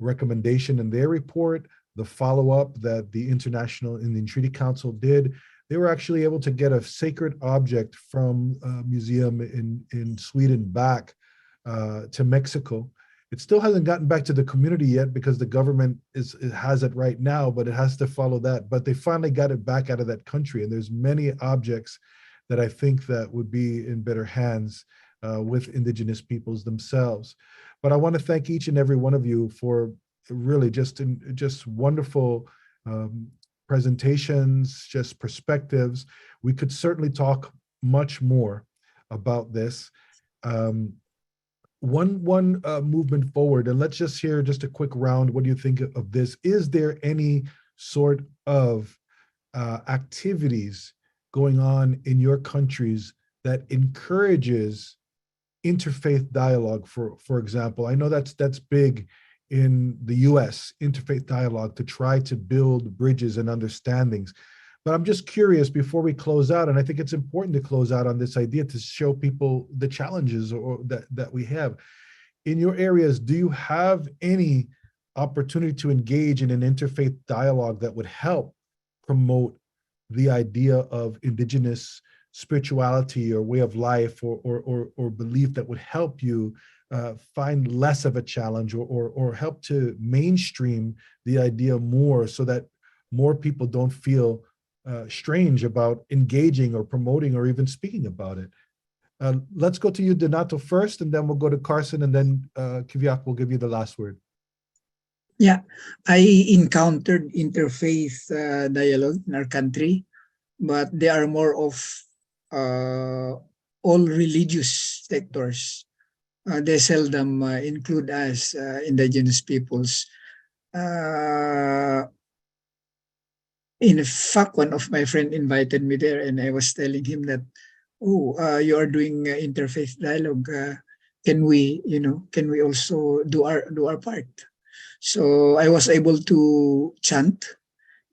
recommendation in their report, the follow-up that the International Indian Treaty Council did, they were actually able to get a sacred object from a museum in Sweden back to Mexico. It still hasn't gotten back to the community yet because the government has it right now, but it has to follow that. But they finally got it back out of that country, and there's many objects that I think that would be in better hands with indigenous peoples themselves. But I want to thank each and every one of you for really just wonderful presentations, just perspectives. We could certainly talk much more about this. One movement forward, and let's just hear just a quick round. What do you think of this? Is there any sort of activities going on in your countries that encourages interfaith dialogue, for example. I know that's big in the US, interfaith dialogue, to try to build bridges and understandings. But I'm just curious before we close out, and I think it's important to close out on this idea to show people the challenges that we have. In your areas, do you have any opportunity to engage in an interfaith dialogue that would help promote the idea of Indigenous spirituality or way of life or belief that would help you find less of a challenge or help to mainstream the idea more so that more people don't feel strange about engaging or promoting or even speaking about it? Let's go to you, Donato, first, and then we'll go to Carson, and then Qivioq will give you the last word. Yeah, I encountered interfaith dialogue in our country, but they are more of all religious sectors. They seldom include us indigenous peoples. In fact, one of my friends invited me there, and I was telling him that, you are doing interfaith dialogue. Can we also do our part? So I was able to chant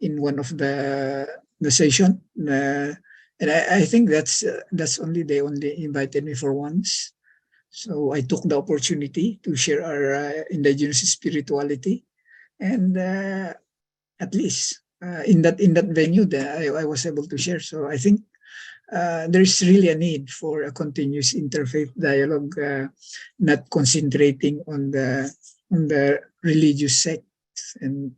in one of the session, and I think that's only they only invited me for once. So I took the opportunity to share our indigenous spirituality, and at least in that venue that I was able to share. So I think there's really a need for a continuous interfaith dialogue, not concentrating on the religious sects, and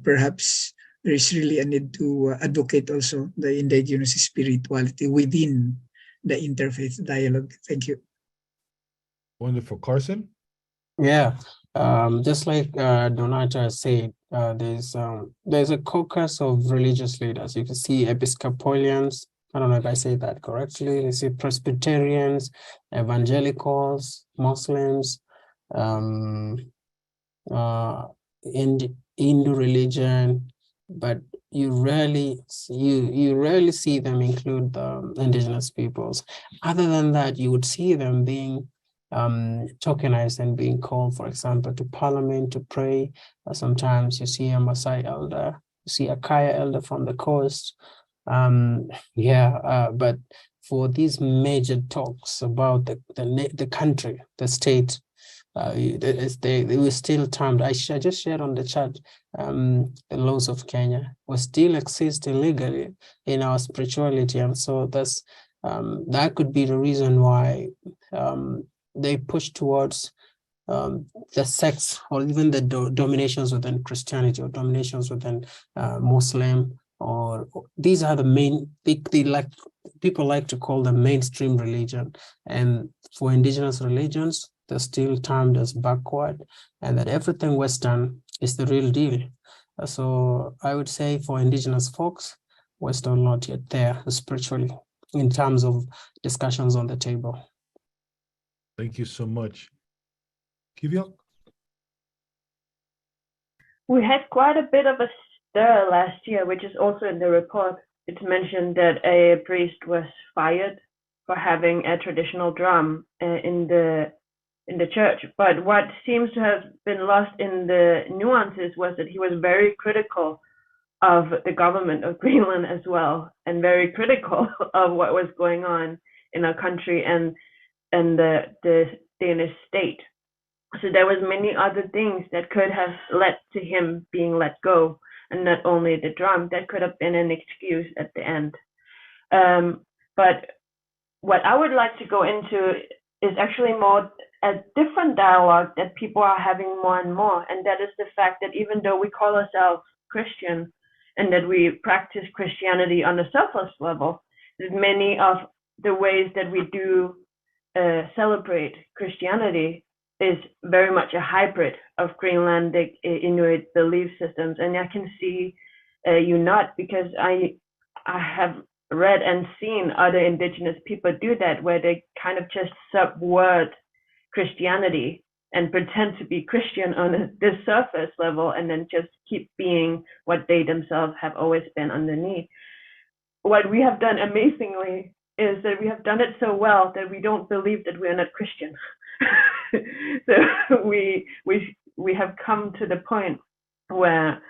perhaps there is really a need to advocate also the indigenous spirituality within the interfaith dialogue. Thank you. Wonderful. Carson? Yeah, just like Donata said, there's a caucus of religious leaders. You can see Episcopalians, I don't know if I say that correctly. You see Presbyterians, Evangelicals, Muslims, Hindu religion, but you rarely see them include the indigenous peoples. Other than that, you would see them being tokenized and being called, for example, to parliament to pray. Sometimes you see a Maasai elder, you see a Kaya elder from the coast. But for these major talks about the country, the state, they were still termed. I just shared on the chat, the laws of Kenya will still exist illegally in our spirituality, and so that's that could be the reason why they push towards the sects or even the dominations within Christianity or dominations within Muslim, or these are the main, people like to call them mainstream religion. And for indigenous religions, they're still termed as backward, and that everything Western is the real deal. So I would say for indigenous folks, we're still not yet there spiritually in terms of discussions on the table. Thank you so much. Qivioq? We had quite a bit of a stir last year, which is also in the report. It's mentioned that a priest was fired for having a traditional drum in the church. But what seems to have been lost in the nuances was that he was very critical of the government of Greenland as well, and very critical of what was going on in our country and the Danish state. So there was many other things that could have led to him being let go, and not only the drum. That could have been an excuse at the end. But what I would like to go into is actually more a different dialogue that people are having more and more, and that is the fact that even though we call ourselves Christian and that we practice Christianity on a selfless level, that many of the ways that we do celebrate Christianity is very much a hybrid of Greenlandic Inuit belief systems. And I can see you not, because I have read and seen other indigenous people do that, where they kind of just subvert Christianity and pretend to be Christian on this surface level, and then just keep being what they themselves have always been underneath. what we have done amazingly is that we have done it so well that we don't believe that we're not Christian. So we have come to the point where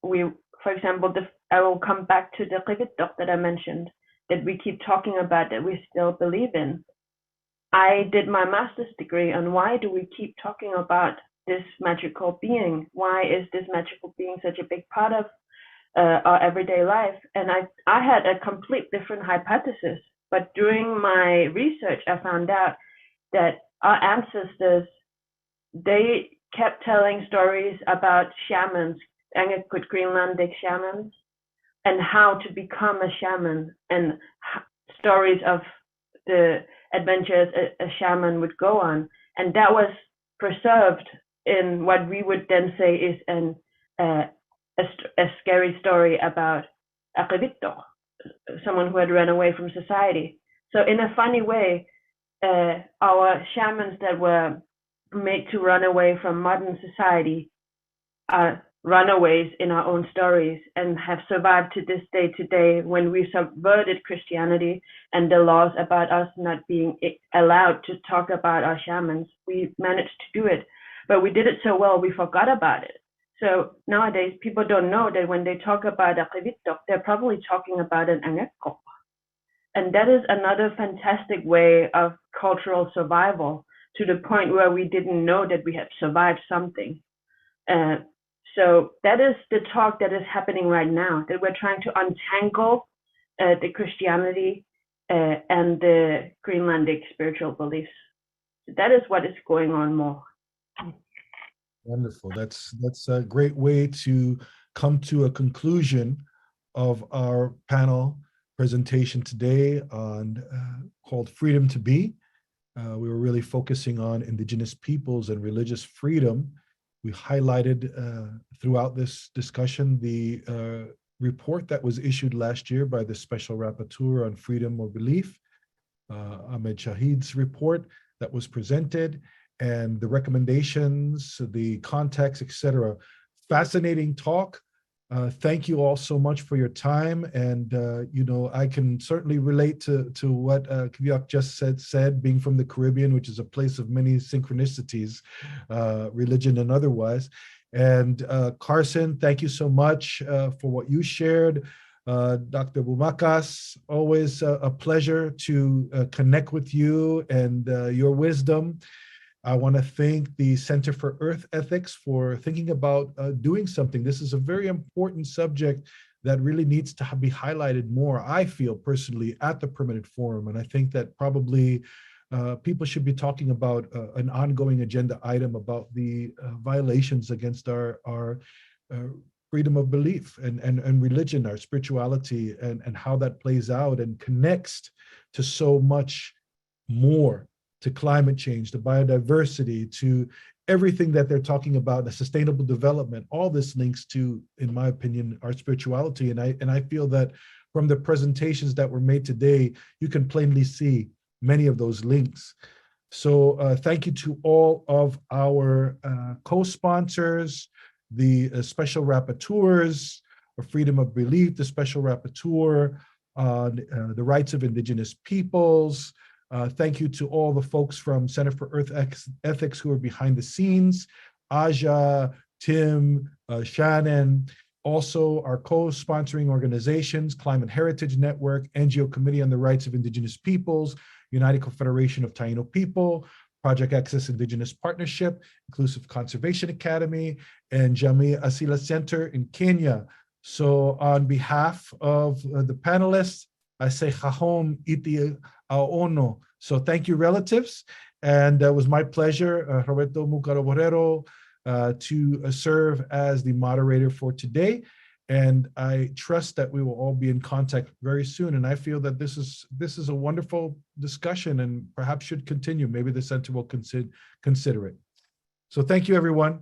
we, for example, I will come back to the Qivioq that I mentioned, that we keep talking about, that we still believe in. I did my master's degree on why do we keep talking about this magical being? Why is this magical being such a big part of our everyday life? And I had a complete different hypothesis, but during my research, I found out that our ancestors, they kept telling stories about shamans, Greenlandic shamans, and how to become a shaman, and stories of the adventures a shaman would go on. And that was preserved in what we would then say is a scary story about a Qivioq, someone who had run away from society. So in a funny way, our shamans that were made to run away from modern society are runaways in our own stories, and have survived to this day today, when we subverted Christianity and the laws about us not being allowed to talk about our shamans. We managed to do it, but we did it so well we forgot about it. So nowadays people don't know that when they talk about a Qivioq, they're probably talking about an angekko. And that is another fantastic way of cultural survival, to the point where we didn't know that we had survived something. So that is the talk that is happening right now, that we're trying to untangle the Christianity and the Greenlandic spiritual beliefs. So that is what is going on more. Wonderful. That's a great way to come to a conclusion of our panel presentation today on called Freedom to Be. We were really focusing on Indigenous peoples and religious freedom. We highlighted throughout this discussion the report that was issued last year by the Special Rapporteur on Freedom of Belief, Ahmed Shahid's report that was presented, and the recommendations, the context, etc. Fascinating talk. Thank you all so much for your time. And, I can certainly relate to what Qivioq just said, being from the Caribbean, which is a place of many synchronicities, religion and otherwise. And Carson, thank you so much for what you shared. Dr. Bumakas, always a pleasure to connect with you and your wisdom. I want to thank the Center for Earth Ethics for thinking about doing something. This is a very important subject that really needs to be highlighted more, I feel personally, at the Permanent Forum. And I think that probably people should be talking about an ongoing agenda item about the violations against our freedom of belief and religion, our spirituality, and how that plays out and connects to so much more, to climate change, to biodiversity, to everything that they're talking about, the sustainable development. All this links to, in my opinion, our spirituality. And I feel that from the presentations that were made today, you can plainly see many of those links. So thank you to all of our co-sponsors, the Special Rapporteurs for Freedom of Belief, the Special Rapporteur on the Rights of Indigenous Peoples. Thank you to all the folks from Center for Earth Ethics who are behind the scenes, Aja, Tim, Shannon, also our co-sponsoring organizations, Climate Heritage Network, NGO Committee on the Rights of Indigenous Peoples, United Confederation of Taino People, Project Access Indigenous Partnership, Inclusive Conservation Academy, and Jamii Asilia Centre in Kenya. So on behalf of the panelists, I say Chahom iti aono. So thank you, relatives. And it was my pleasure, Roberto Múkaro Borrero, to serve as the moderator for today. And I trust that we will all be in contact very soon. And I feel that this is a wonderful discussion and perhaps should continue. Maybe the center will consider it. So thank you, everyone.